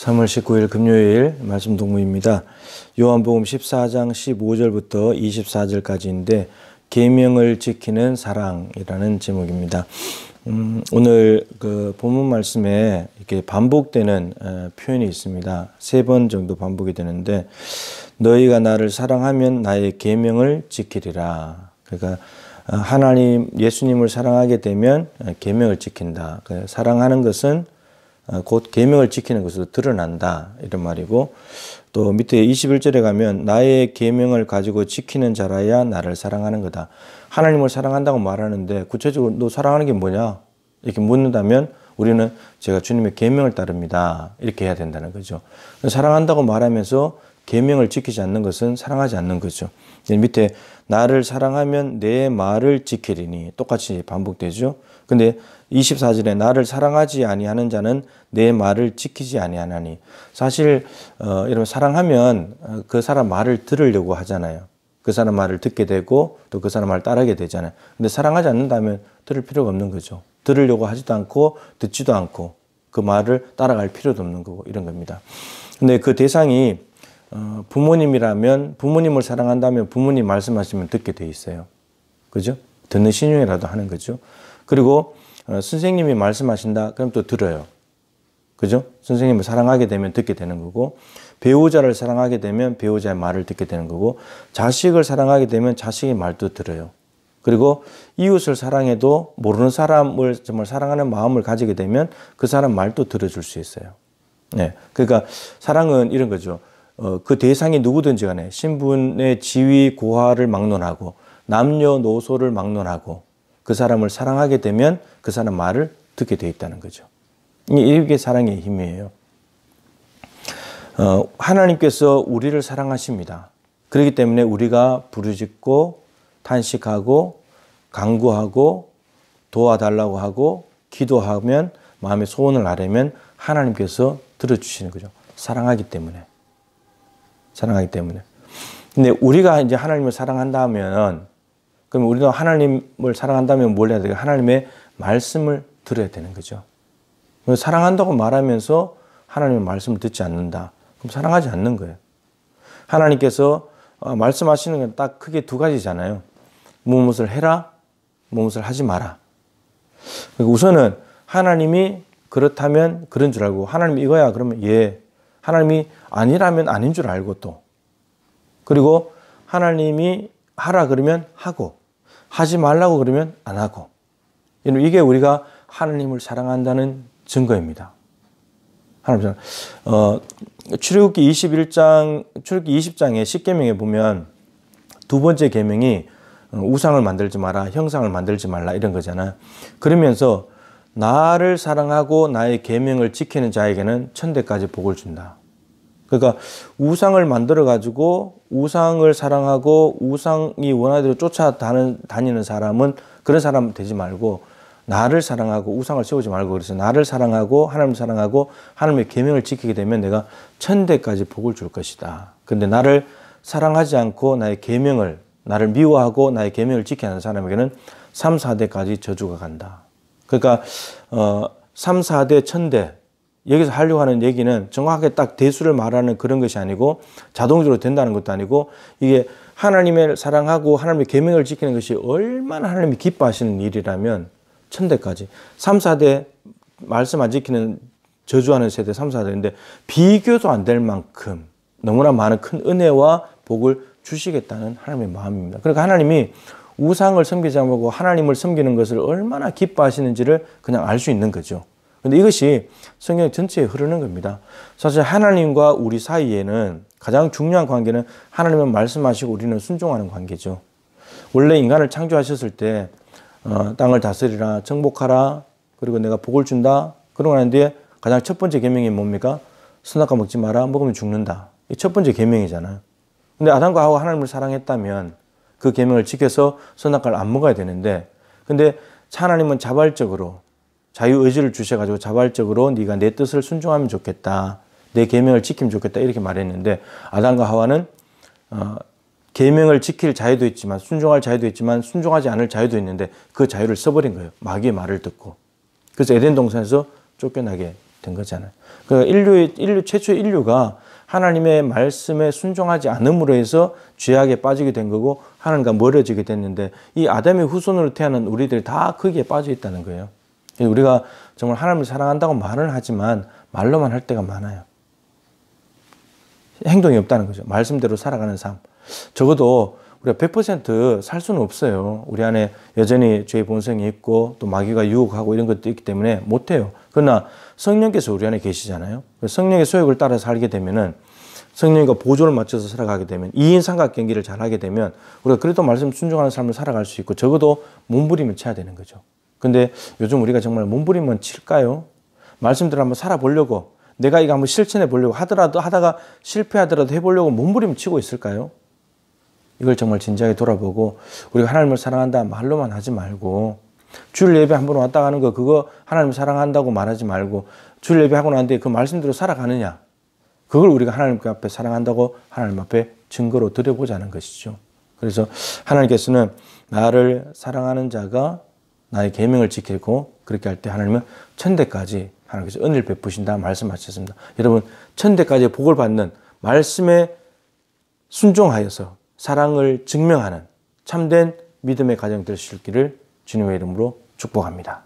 3월 19일 금요일 말씀 동무입니다. 요한복음 14장 15절부터 24절까지인데 계명을 지키는 사랑이라는 제목입니다. 오늘 그 본문 말씀에 이렇게 반복되는 표현이 있습니다. 3번 정도 반복이 되는데 너희가 나를 사랑하면 나의 계명을 지키리라. 그러니까 하나님 예수님을 사랑하게 되면 계명을 지킨다. 사랑하는 것은 곧 계명을 지키는 것으로 드러난다 이런 말이고, 또 밑에 21절에 가면 나의 계명을 가지고 지키는 자라야 나를 사랑하는 거다. 하나님을 사랑한다고 말하는데 구체적으로 너 사랑하는 게 뭐냐 이렇게 묻는다면 우리는 제가 주님의 계명을 따릅니다 이렇게 해야 된다는 거죠. 사랑한다고 말하면서 계명을 지키지 않는 것은 사랑하지 않는 거죠. 밑에 나를 사랑하면 내 말을 지키리니 똑같이 반복되죠. 근데 24절에 나를 사랑하지 아니하는 자는 내 말을 지키지 아니하나니, 사실 여러분 사랑하면 그 사람 말을 들으려고 하잖아요. 그 사람 말을 듣게 되고 또 그 사람 말을 따르게 되잖아요. 근데 사랑하지 않는다면 들을 필요가 없는 거죠. 들으려고 하지도 않고 듣지도 않고 그 말을 따라갈 필요도 없는 거고 이런 겁니다. 근데 그 대상이 부모님이라면, 부모님을 사랑한다면 부모님 말씀하시면 듣게 돼 있어요. 그죠? 듣는 신용이라도 하는 거죠. 그리고 선생님이 말씀하신다 그럼 또 들어요. 그죠? 선생님을 사랑하게 되면 듣게 되는 거고, 배우자를 사랑하게 되면 배우자의 말을 듣게 되는 거고, 자식을 사랑하게 되면 자식의 말도 들어요. 그리고 이웃을 사랑해도 모르는 사람을 정말 사랑하는 마음을 가지게 되면 그 사람 말도 들어줄 수 있어요. 네. 그러니까 사랑은 이런 거죠. 그 대상이 누구든지 간에 신분의 지위 고하를 막론하고 남녀노소를 막론하고 그 사람을 사랑하게 되면 그 사람 말을 듣게 돼 있다는 거죠. 이게 사랑의 힘이에요. 하나님께서 우리를 사랑하십니다. 그렇기 때문에 우리가 부르짖고 탄식하고 간구하고 도와달라고 하고 기도하면 마음의 소원을 아뢰면 하나님께서 들어주시는 거죠. 사랑하기 때문에. 사랑하기 때문에. 근데 우리가 이제 하나님을 사랑한다면, 그럼 우리도 하나님을 사랑한다면 뭘 해야 돼요? 하나님의 말씀을 들어야 되는 거죠. 사랑한다고 말하면서 하나님의 말씀을 듣지 않는다. 그럼 사랑하지 않는 거예요. 하나님께서 말씀하시는 건 딱 크게 두 가지잖아요. 무엇을 해라, 무엇을 하지 마라. 우선은 하나님이 그렇다면 그런 줄 알고, 하나님 이거야 그러면 예, 하나님이 아니라면 아닌 줄 알고, 또 그리고 하나님이 하라 그러면 하고, 하지 말라고 그러면 안 하고, 이게 우리가 하나님을 사랑한다는 증거입니다. 하나님 출애굽기 20장의 10계명에 보면 두 번째 계명이 우상을 만들지 마라, 형상을 만들지 말라 이런 거잖아요. 그러면서 나를 사랑하고 나의 계명을 지키는 자에게는 천대까지 복을 준다. 그러니까 우상을 만들어 가지고 우상을 사랑하고 우상이 원하대로 쫓아다니는 사람은 그런 사람 되지 말고, 나를 사랑하고 우상을 세우지 말고, 그래서 나를 사랑하고 하나님을 사랑하고 하나님의 계명을 지키게 되면 내가 천대까지 복을 줄 것이다. 그런데 나를 사랑하지 않고 나의 계명을, 나를 미워하고 나의 계명을 지키는 사람에게는 3, 4대까지 저주가 간다. 그러니까 3, 4대, 천대, 여기서 하려고 하는 얘기는 정확하게 딱 대수를 말하는 그런 것이 아니고 자동적으로 된다는 것도 아니고, 이게 하나님을 사랑하고 하나님의 계명을 지키는 것이 얼마나 하나님이 기뻐하시는 일이라면 천대까지, 3, 4대 말씀 안 지키는 저주하는 세대 3, 4대인데 비교도 안 될 만큼 너무나 많은 큰 은혜와 복을 주시겠다는 하나님의 마음입니다. 그러니까 하나님이 우상을 섬기지 않고 하나님을 섬기는 것을 얼마나 기뻐하시는지를 그냥 알 수 있는 거죠. 그런데 이것이 성경 전체에 흐르는 겁니다. 사실 하나님과 우리 사이에는 가장 중요한 관계는 하나님은 말씀하시고 우리는 순종하는 관계죠. 원래 인간을 창조하셨을 때 땅을 다스리라, 정복하라, 그리고 내가 복을 준다. 그러고 난 뒤에 가장 첫 번째 계명이 뭡니까? 선악과 먹지 마라, 먹으면 죽는다. 이 첫 번째 계명이잖아요. 근데 아담과 하와가 하나님을 사랑했다면 그 계명을 지켜서 선악과를 안 먹어야 되는데, 근데 하나님은 자발적으로 자유의지를 주셔가지고 자발적으로 네가 내 뜻을 순종하면 좋겠다, 내 계명을 지키면 좋겠다 이렇게 말했는데, 아담과 하와는 계명을 지킬 자유도 있지만 순종할 자유도 있지만 순종하지 않을 자유도 있는데 그 자유를 써버린 거예요. 마귀의 말을 듣고. 그래서 에덴 동산에서 쫓겨나게 된 거잖아요. 그 최초의 인류가 하나님의 말씀에 순종하지 않음으로 해서 죄악에 빠지게 된 거고 하나님과 멀어지게 됐는데 이 아담의 후손으로 태어난 우리들이 다 거기에 빠져 있다는 거예요. 우리가 정말 하나님을 사랑한다고 말을 하지만 말로만 할 때가 많아요. 행동이 없다는 거죠. 말씀대로 살아가는 삶. 적어도 우리가 100% 살 수는 없어요. 우리 안에 여전히 죄의 본성이 있고 또 마귀가 유혹하고 이런 것도 있기 때문에 못해요. 그러나 성령께서 우리 안에 계시잖아요. 성령의 소욕을 따라 살게 되면은 성령과 보조를 맞춰서 살아가게 되면 2인 삼각경기를 잘하게 되면 우리가 그래도 말씀 순종하는 삶을 살아갈 수 있고 적어도 몸부림을 쳐야 되는 거죠. 근데 요즘 우리가 정말 몸부림은 칠까요? 말씀대로 한번 살아보려고 내가 이거 한번 실천해 보려고 하다가 실패하더라도 해보려고 몸부림 치고 있을까요? 이걸 정말 진지하게 돌아보고 우리가 하나님을 사랑한다 말로만 하지 말고 주일 예배 한 번 왔다 가는 거 그거 하나님을 사랑한다고 말하지 말고 주일 예배하고 나는데 그 말씀대로 살아가느냐 그걸 우리가 하나님 앞에 사랑한다고 하나님 앞에 증거로 드려보자는 것이죠. 그래서 하나님께서는 나를 사랑하는 자가 나의 계명을 지키고 그렇게 할 때 하나님은 천대까지 하나님께서 은혜를 베푸신다 말씀하셨습니다. 여러분 천대까지 복을 받는 말씀에 순종하여서 사랑을 증명하는 참된 믿음의 가정 될 수 있기를 주님의 이름으로 축복합니다.